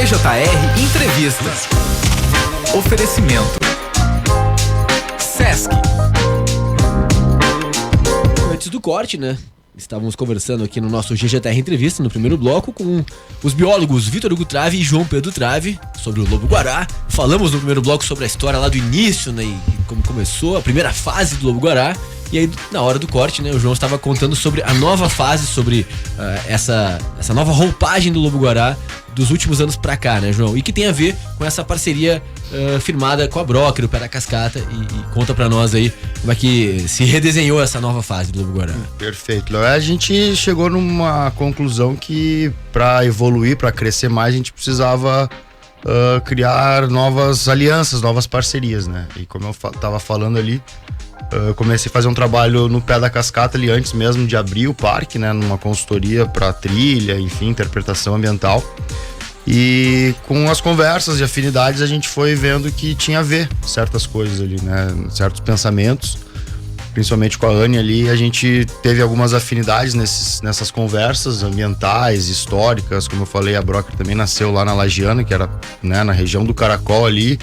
GJR Entrevista. Oferecimento Sesc. Antes do corte, né? Estávamos conversando aqui no nosso GJR Entrevista, no primeiro bloco, com os biólogos Vitor Hugo Trave e João Pedro Trave, sobre o lobo-guará. Falamos no primeiro bloco sobre a história lá do início, né? E como começou a primeira fase do lobo-guará. E aí, na hora do corte, né? O João estava contando sobre a nova fase, sobre essa nova roupagem do lobo-guará dos últimos anos pra cá, né, João? E que tem a ver com essa parceria firmada com a Brocker, o Pé da Cascata. E conta pra nós aí como é que se redesenhou essa nova fase do lobo-guará. Perfeito, Léo. A gente chegou numa conclusão que pra evoluir, pra crescer mais, a gente precisava criar novas alianças, novas parcerias, né? E como eu tava falando ali, eu comecei a fazer um trabalho no Pé da Cascata ali antes mesmo de abrir o parque, né? Numa consultoria para trilha, enfim, interpretação ambiental. E com as conversas de afinidades a gente foi vendo que tinha a ver certas coisas ali, né? Certos pensamentos, principalmente com a Anne ali, a gente teve algumas afinidades nessas conversas ambientais, históricas. Como eu falei, a Brocker também nasceu lá na Lagiana, que era, né, na região do Caracol ali,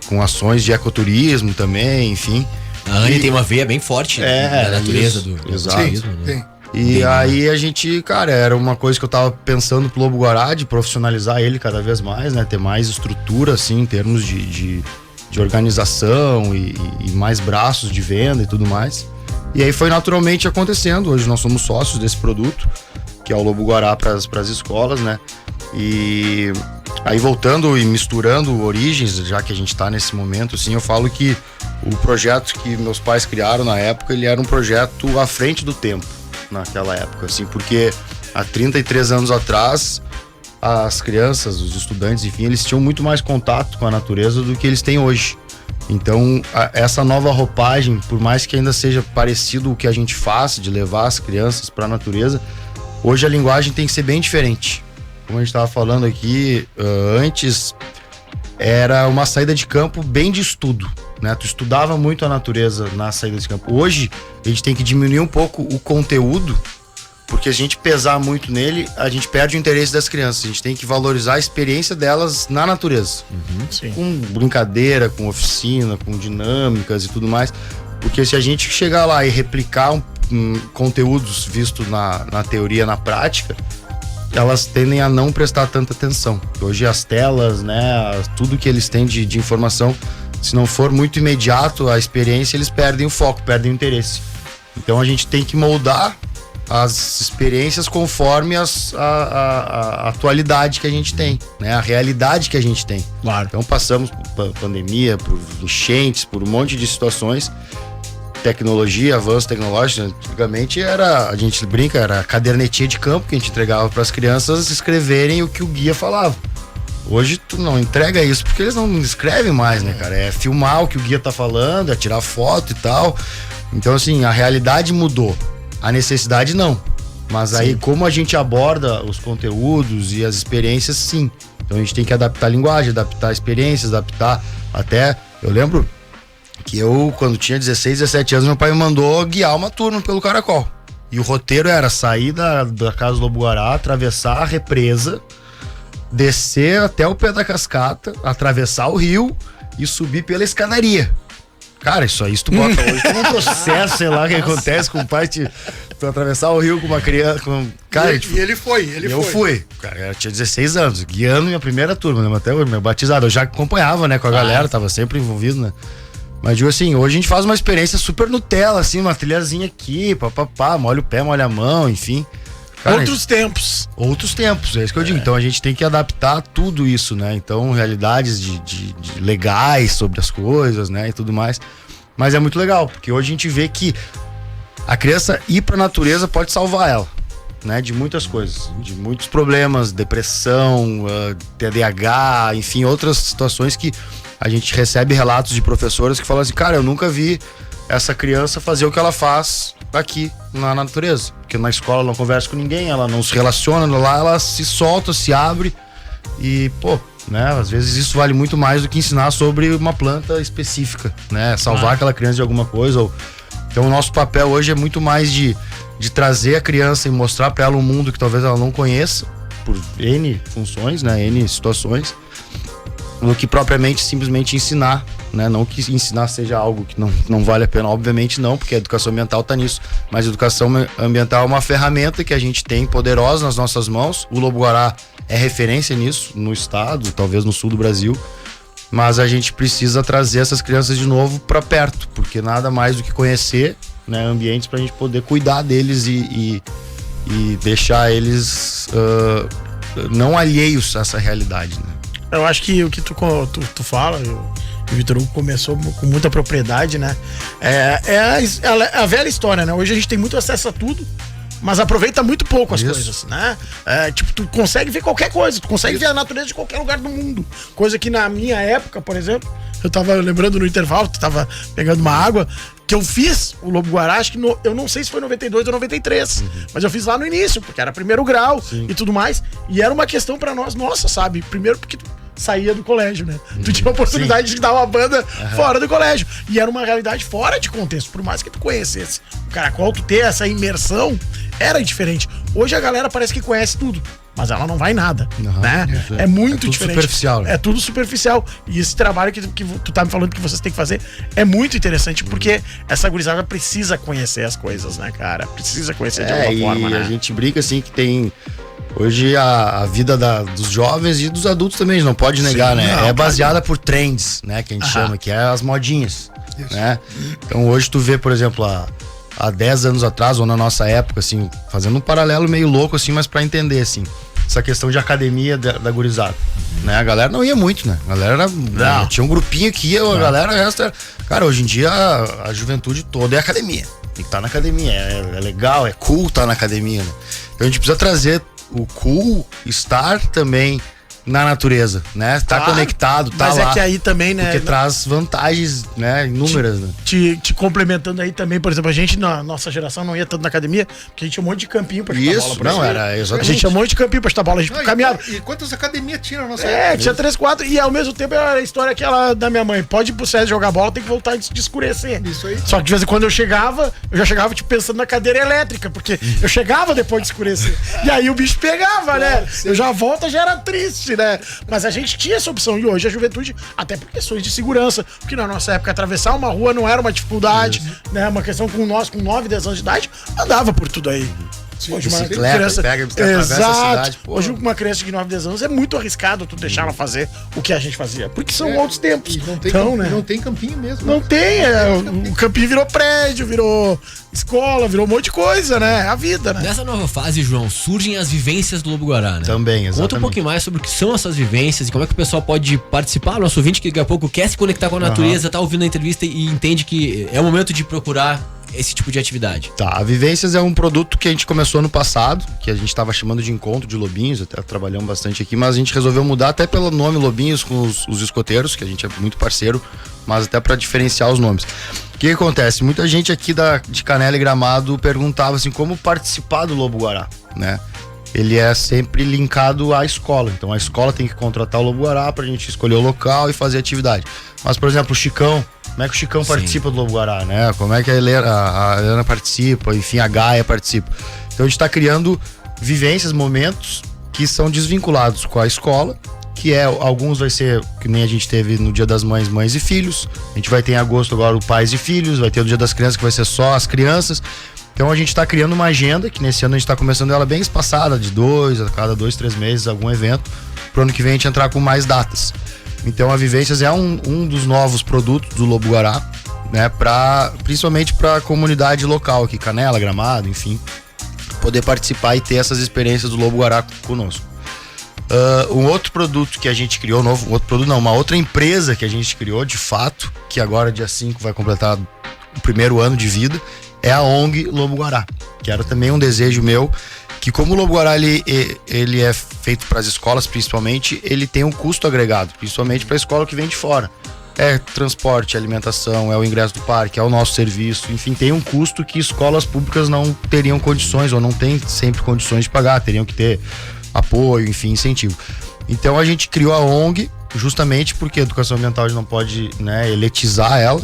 com ações de ecoturismo também, enfim. A Anne tem uma veia bem forte da natureza do turismo, né? E aí a gente, cara, era uma coisa que eu tava pensando pro lobo-guará, de profissionalizar ele cada vez mais, né? Ter mais estrutura, assim, em termos de organização e mais braços de venda e tudo mais. E aí foi naturalmente acontecendo. Hoje nós somos sócios desse produto, que é o lobo-guará pras escolas, né? E aí voltando e misturando origens, já que a gente tá nesse momento, assim, eu falo que o projeto que meus pais criaram na época, ele era um projeto à frente do tempo, naquela época, assim, porque há 33 anos atrás, as crianças, os estudantes, enfim, eles tinham muito mais contato com a natureza do que eles têm hoje. Então, essa nova roupagem, por mais que ainda seja parecido o que a gente faz, de levar as crianças para a natureza, hoje a linguagem tem que ser bem diferente. Como a gente estava falando aqui, antes era uma saída de campo bem de estudo, né? Tu estudava muito a natureza na saída de campo. Hoje a gente tem que diminuir um pouco o conteúdo, porque a gente pesar muito nele, a gente perde o interesse das crianças. A gente tem que valorizar a experiência delas na natureza, com brincadeira, com oficina, com dinâmicas e tudo mais. Porque se a gente chegar lá e replicar conteúdos vistos na teoria, na prática, elas tendem a não prestar tanta atenção. Hoje as telas, né, tudo que eles têm de informação, se não for muito imediato a experiência, eles perdem o foco, perdem o interesse. Então a gente tem que moldar as experiências conforme a atualidade que a gente tem, né, a realidade que a gente tem. Claro. Então passamos por pandemia, por enchentes, por um monte de situações. Tecnologia, avanço tecnológico, antigamente a gente brinca, era a cadernetinha de campo que a gente entregava para as crianças escreverem o que o guia falava. Hoje tu não entrega isso porque eles não escrevem mais, né, cara? É filmar o que o guia tá falando, é tirar foto e tal. Então, assim, a realidade mudou, a necessidade não. Mas aí, como a gente aborda os conteúdos e as experiências, sim. Então a gente tem que adaptar a linguagem, adaptar experiências, adaptar até... Eu lembro que eu, quando tinha 16, 17 anos, meu pai me mandou guiar uma turma pelo Caracol. E o roteiro era sair da casa do Lobo-Guará, atravessar a represa, descer até o Pé da Cascata, atravessar o rio e subir pela escadaria. Cara, isso aí, se tu bota hoje, tem um processo, sei lá, o que acontece com o pai, tu atravessar o rio com uma criança, cara, e ele foi. Eu fui, cara, eu tinha 16 anos, guiando minha primeira turma, lembro até hoje, meu batizado, eu já acompanhava, né, com a galera, tava sempre envolvido, né. Mas digo assim, hoje a gente faz uma experiência super Nutella, assim, uma trilhazinha aqui, papapá, molha o pé, molha a mão, enfim. Cara, Outros tempos, é isso que eu digo. Então a gente tem que adaptar tudo isso, né? Então, realidades de legais sobre as coisas, né? E tudo mais. Mas é muito legal, porque hoje a gente vê que a criança ir pra natureza pode salvar ela, né? De muitas coisas, de muitos problemas, depressão, TDAH, enfim, outras situações que a gente recebe relatos de professoras que falam assim, cara, eu nunca vi essa criança fazer o que ela faz aqui na natureza, porque na escola ela não conversa com ninguém, ela não se relaciona, lá ela se solta, se abre e, pô, né, às vezes isso vale muito mais do que ensinar sobre uma planta específica, né, salvar aquela criança de alguma coisa. Então o nosso papel hoje é muito mais de trazer a criança e mostrar para ela um mundo que talvez ela não conheça, por N funções, né, N situações, do que propriamente simplesmente ensinar, né? Não que ensinar seja algo que não vale a pena, obviamente não, porque a educação ambiental tá nisso, mas a educação ambiental é uma ferramenta que a gente tem poderosa nas nossas mãos. O Lobo-Guará é referência nisso no estado, talvez no sul do Brasil, mas a gente precisa trazer essas crianças de novo para perto, porque nada mais do que conhecer, né, ambientes pra gente poder cuidar deles e deixar eles não alheios a essa realidade, né? Eu acho que o que tu fala, o Vitor Hugo começou com muita propriedade, né? É a velha história, né? Hoje a gente tem muito acesso a tudo, mas aproveita muito pouco as coisas, né? Tipo, tu consegue ver qualquer coisa, tu consegue ver a natureza de qualquer lugar do mundo. Coisa que na minha época, por exemplo, eu tava lembrando no intervalo, tu tava pegando uma água, que eu fiz o Lobo-Guará, acho que eu não sei se foi 92 ou 93, mas eu fiz lá no início, porque era primeiro grau e tudo mais, e era uma questão pra nós, nossa, sabe? Primeiro porque tu saía do colégio, né? Tu tinha a oportunidade de dar uma banda fora do colégio, e era uma realidade fora de contexto, por mais que tu conhecesse o Caracol, tu ter essa imersão, era diferente. Hoje a galera parece que conhece tudo, mas ela não vai nada, né? É muito diferente. Superficial, né? É tudo superficial. E esse trabalho que tu tá me falando que vocês têm que fazer é muito interessante, porque essa gurizada precisa conhecer as coisas, né, cara? Precisa conhecer de alguma forma, né? A gente brinca assim que tem... Hoje a vida dos jovens e dos adultos também, a gente não pode negar, né? É baseada por trends, né? Que a gente chama, que é as modinhas, né? Então hoje tu vê, por exemplo, há 10 anos atrás, ou na nossa época, assim, fazendo um paralelo meio louco, assim, mas pra entender, assim, essa questão de academia da gurizada, né? A galera não ia muito, né? A galera tinha um grupinho que ia, a galera, o resto era... Cara, hoje em dia a juventude toda é academia. Tem que estar na academia, é legal, é cool estar na academia, né? Então a gente precisa trazer o cool, estar também na natureza, né? Tá conectado, tá mas lá. Mas é que aí também, né? Porque traz vantagens, né? Inúmeras, né? Te complementando aí também, por exemplo, a gente na nossa geração não ia tanto na academia, porque a gente tinha um monte de campinho pra chutar bola. Isso, não, era exatamente. A gente tinha um monte de campinho pra chutar bola, a gente caminhava. E quantas academias tinha na nossa época? Tinha 3, 4, e ao mesmo tempo era a história aquela da minha mãe, pode ir pro César jogar bola, tem que voltar antes de escurecer. Isso aí. Só que de vez em quando eu já chegava tipo pensando na cadeira elétrica, porque eu chegava depois de escurecer. E aí o bicho pegava, né? Eu já volta, já era triste, né? Mas a gente tinha essa opção, e hoje a juventude, até por questões de segurança, porque na nossa época atravessar uma rua não era uma dificuldade, né? Uma questão com nós, com 9, 10 anos de idade, andava por tudo aí. Hoje uma criança, pega a bicicleta, atravessa a cidade. Hoje uma criança de 9, 10 anos é muito arriscado tu deixar ela fazer o que a gente fazia, porque são outros tempos. E não tem, né? não tem campinho mesmo. Não tem, o campinho virou prédio, virou escola, virou um monte de coisa, né? É a vida, né? Nessa nova fase, João, surgem as vivências do Lobo-Guará, né? Também, exatamente. Conta um pouquinho mais sobre o que são essas vivências e como é que o pessoal pode participar. Nosso ouvinte que daqui a pouco quer se conectar com a natureza, tá ouvindo a entrevista e entende que é o momento de procurar esse tipo de atividade. Tá, a Vivências é um produto que a gente começou no passado, que a gente estava chamando de Encontro de Lobinhos, até trabalhamos bastante aqui, mas a gente resolveu mudar até pelo nome Lobinhos com os escoteiros, que a gente é muito parceiro, mas até para diferenciar os nomes. O que acontece? Muita gente aqui de Canela e Gramado perguntava assim, como participar do Lobo-Guará, né? Ele é sempre linkado à escola, então a escola tem que contratar o Lobo-Guará pra gente escolher o local e fazer atividade. Mas, por exemplo, o Chicão, como é que o Chicão participa do Lobo-Guará, né? Como é que a Helena participa, enfim, a Gaia participa. Então a gente tá criando vivências, momentos que são desvinculados com a escola, que alguns vai ser, que nem a gente teve no Dia das Mães, mães e filhos. A gente vai ter em agosto agora o pais e filhos, vai ter o Dia das Crianças que vai ser só as crianças. Então a gente está criando uma agenda, que nesse ano a gente está começando ela bem espaçada, de a cada 2, 3 meses, algum evento. Pro ano que vem a gente entrar com mais datas. Então a Vivências é um dos novos produtos do Lobo-Guará, né? Principalmente para a comunidade local aqui, Canela, Gramado, enfim, poder participar e ter essas experiências do Lobo-Guará conosco. Um outro produto que a gente criou, uma outra empresa que a gente criou, de fato, que agora dia 5 vai completar o primeiro ano de vida, é a ONG Lobo-Guará, que era também um desejo meu, que como o Lobo-Guará ele é feito para as escolas principalmente, ele tem um custo agregado, principalmente para a escola que vem de fora. É transporte, alimentação, é o ingresso do parque, é o nosso serviço, enfim, tem um custo que escolas públicas não teriam condições, ou não tem sempre condições de pagar, teriam que ter apoio, enfim, incentivo. Então a gente criou a ONG justamente porque a educação ambiental a gente não pode, né, elitizar ela,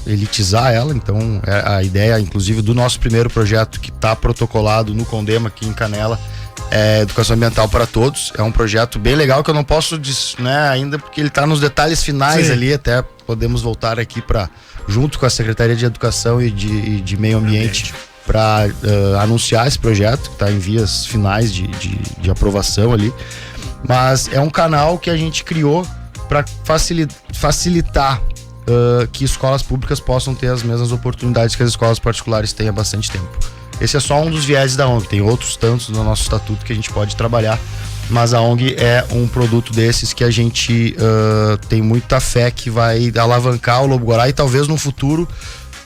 então a ideia, inclusive, do nosso primeiro projeto que está protocolado no Condema aqui em Canela, Educação Ambiental para Todos. É um projeto bem legal que eu não posso, né, ainda porque ele está nos detalhes finais ali, até podemos voltar aqui junto com a Secretaria de Educação e de Meio Ambiente para anunciar esse projeto, que está em vias finais de aprovação ali. Mas é um canal que a gente criou para facilitar que escolas públicas possam ter as mesmas oportunidades que as escolas particulares têm há bastante tempo. Esse é só um dos vieses da ONG, tem outros tantos no nosso estatuto que a gente pode trabalhar, mas a ONG é um produto desses que a gente tem muita fé que vai alavancar o Lobo-Guará e talvez no futuro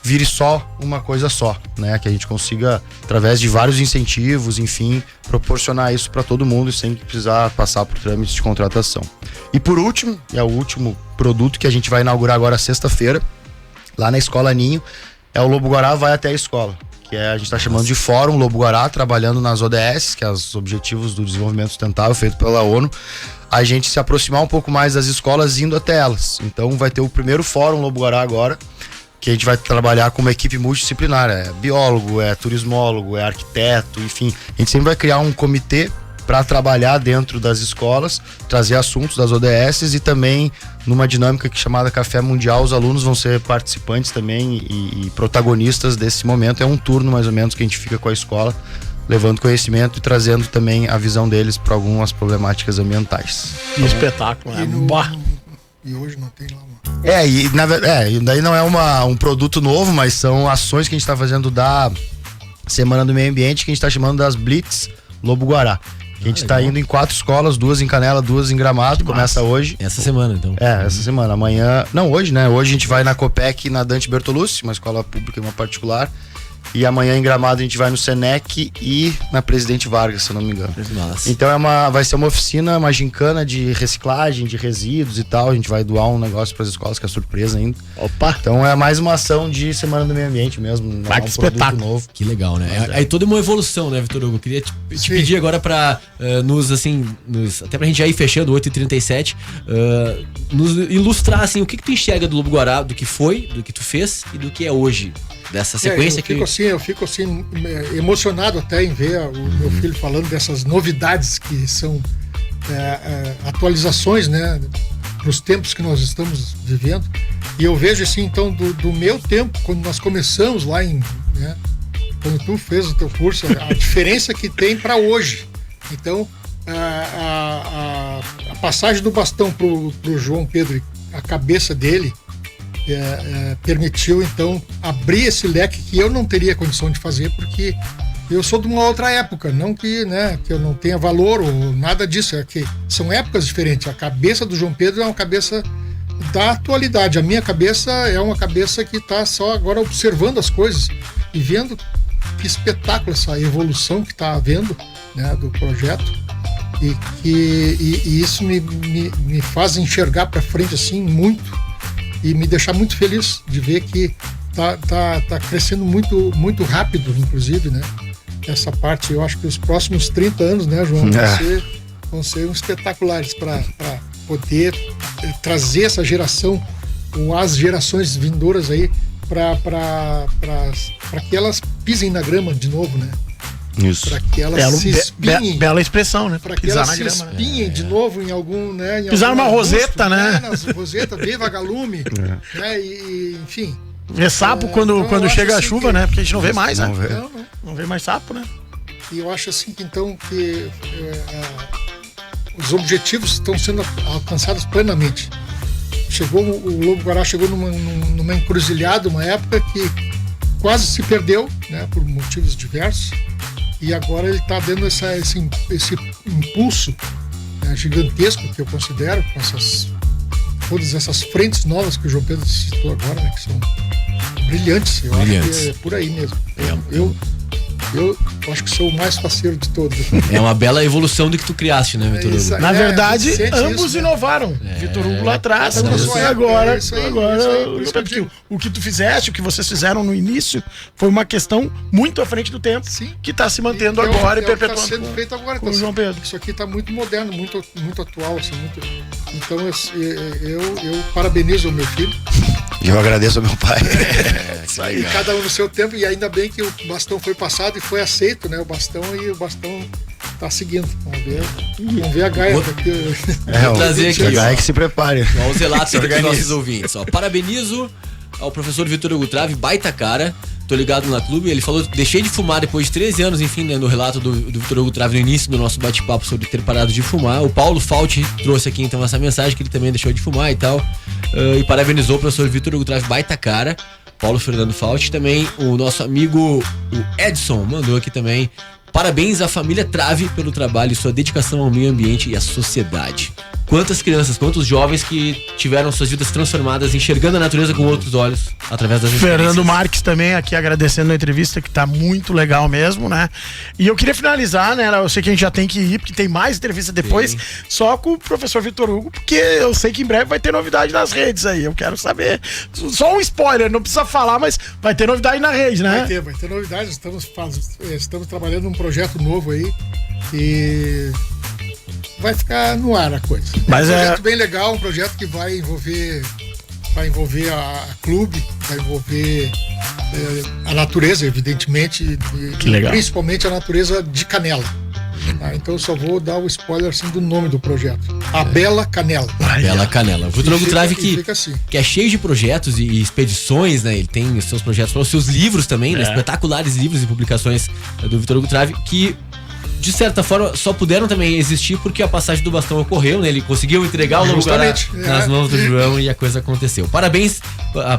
vire só uma coisa só, né? Que a gente consiga, através de vários incentivos, enfim, proporcionar isso para todo mundo sem precisar passar por trâmites de contratação. E por último, é o último produto que a gente vai inaugurar agora sexta-feira, lá na Escola Ninho, é o Lobo-Guará vai até a escola, que a gente está chamando de Fórum Lobo-Guará, trabalhando nas ODS, que é os Objetivos do Desenvolvimento Sustentável, feito pela ONU, a gente se aproximar um pouco mais das escolas indo até elas. Então vai ter o primeiro Fórum Lobo-Guará agora, que a gente vai trabalhar com uma equipe multidisciplinar, é biólogo, é turismólogo, é arquiteto, enfim, a gente sempre vai criar um comitê para trabalhar dentro das escolas, trazer assuntos das ODS e também numa dinâmica chamada Café Mundial, os alunos vão ser participantes também e protagonistas desse momento. É um turno mais ou menos que a gente fica com a escola, levando conhecimento e trazendo também a visão deles para algumas problemáticas ambientais. Que espetáculo, né? E hoje não tem lá, mano. E daí não é um produto novo, mas são ações que a gente está fazendo da Semana do Meio Ambiente, que a gente está chamando das Blitz Lobo-Guará. A gente está indo em 4 escolas, 2 em Canela, 2 em Gramado, começa hoje. Essa semana, então. Essa semana. Amanhã, não, hoje, né? Hoje a gente vai na Copec, na Dante Bertolucci, uma escola pública e uma particular. E amanhã em Gramado a gente vai no Senec e na Presidente Vargas, se eu não me engano. Nossa. Então vai ser uma oficina, uma gincana de reciclagem, de resíduos e tal. A gente vai doar um negócio para as escolas, que é surpresa ainda. Opa! Então é mais uma ação de Semana do Meio Ambiente mesmo. Não é um produto novo. Que legal, né? Aí toda uma evolução, né, Vitor Hugo? Eu queria te pedir agora pra até pra gente já ir fechando, 8h37, nos ilustrar, assim, o que tu enxerga do Lobo-Guará, do que foi, do que tu fez e do que é hoje, dessa sequência eu fico assim emocionado até em ver o meu filho falando dessas novidades que são atualizações, né, para os tempos que nós estamos vivendo. E eu vejo assim, então, do meu tempo, quando nós começamos lá quando tu fez o teu curso, a diferença que tem para hoje. Então, a passagem do bastão pro João Pedro, a cabeça dele, permitiu então abrir esse leque que eu não teria condição de fazer, porque eu sou de uma outra época, não que eu não tenha valor ou nada disso, é que são épocas diferentes. A cabeça do João Pedro é uma cabeça da atualidade, a minha cabeça é uma cabeça que está só agora observando as coisas e vendo que espetáculo essa evolução que está havendo, né, do projeto, e isso me faz enxergar para frente assim muito e me deixar muito feliz de ver que tá crescendo muito, muito rápido, inclusive, né? Essa parte, eu acho que os próximos 30 anos, né, João, vão ser espetaculares para poder trazer essa geração, ou as gerações vindouras aí, para que elas pisem na grama de novo, né? Isso. Para que elas se espinhem. Bela expressão, né? Para que elas se espinhem de novo em algum, né? Pisar numa roseta, né? Nas rosetas, bem vagalume, né? E enfim. Vê sapo quando chega a chuva, né? Porque a gente não vê mais, né? Não vê mais sapo, né? E eu acho assim que então que os objetivos estão sendo alcançados plenamente. O Lobo-Guará chegou numa encruzilhada, uma época que quase se perdeu, né? Por motivos diversos. E agora ele está dando esse impulso gigantesco, que eu considero, com todas essas frentes novas que o João Pedro citou agora, né, que são brilhantes. Eu acho que é por aí mesmo. Eu acho que sou o mais faceiro de todos. É uma bela evolução do que tu criaste, né, Vitor Hugo? Na verdade, ambos inovaram. Vitor Hugo lá atrás, agora o que tu fizeste, o que vocês fizeram no início, foi uma questão muito à frente do tempo, que está se mantendo agora e perpetuando. Está sendo feito agora, com o João Pedro. Isso aqui está muito moderno, muito, muito atual, assim, muito. Então eu parabenizo o meu filho. E eu agradeço ao meu pai. E cada um no seu tempo, e ainda bem que o bastão foi passado e foi aceito, né? O bastão tá seguindo. Vamos ver a Gaia daqui. É, Vou trazer aqui, a Gaia ó. que se prepare. Ó, os relatos Se aqui dos organize. nossos ouvintes. Ó. Parabenizo ao professor Vitor Hugo Trave, baita cara. Tô ligado na clube. Ele falou: deixei de fumar depois de 13 anos, enfim, né, no relato do Vitor Hugo Trave no início do nosso bate-papo sobre ter parado de fumar. O Paulo Fauti trouxe aqui então essa mensagem que ele também deixou de fumar e tal. E parabenizou o professor Vitor Hugo Trave, baita cara. Paulo Fernando Fauti também. O nosso amigo o Edson mandou aqui também: parabéns à família Trave pelo trabalho e sua dedicação ao meio ambiente e à sociedade. Quantas crianças, quantos jovens que tiveram suas vidas transformadas, enxergando a natureza com outros olhos, através das Fernando experiências. Marques também aqui agradecendo a entrevista, que tá muito legal mesmo, né? E eu queria finalizar, né? Eu sei que a gente já tem que ir, porque tem mais entrevista depois, Sim. só com o professor Vitor Hugo, porque eu sei que em breve vai ter novidade nas redes aí. Eu quero saber. Só um spoiler, não precisa falar, mas vai ter novidade na rede, né? Vai ter novidades. Estamos trabalhando num projeto novo aí e vai ficar no ar a coisa. Mas um projeto bem legal, um projeto que vai envolver a clube, vai envolver a natureza, evidentemente, Que legal. Principalmente a natureza de Canela. Tá? Então eu só vou dar o spoiler assim, do nome do projeto: A Bela Canela. Bela Canela. O Vitor Hugo Trave E fica assim. que é cheio de projetos e expedições, né? Ele tem os seus projetos, os seus livros também, né? Espetaculares livros e publicações do Vitor Hugo Trave, que de certa forma só puderam também existir porque a passagem do bastão ocorreu, né? Ele conseguiu entregar o Lobo Guará Justamente, nas mãos do João e a coisa aconteceu. Parabéns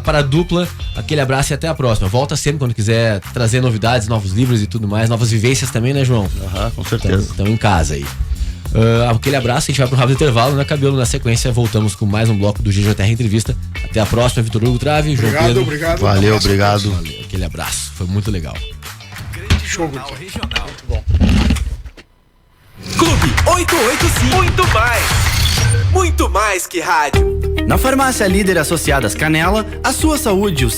para a dupla, aquele abraço e até a próxima. Volta sempre quando quiser trazer novidades, novos livros e tudo mais, novas vivências também, né, João? Aham, com certeza. Estão em casa aí. Aquele abraço, a gente vai pro rápido intervalo, né, Cabelo? Na sequência, voltamos com mais um bloco do GGTR Entrevista. Até a próxima, Vitor Hugo Trave, João Pedro. Obrigado. Valeu, Um abraço. obrigado. Valeu, aquele abraço, foi muito legal. Show, Regional. Muito bom. Clube 885. Muito mais. Muito mais que rádio. Na farmácia Líder Associadas Canela, a sua saúde, o seu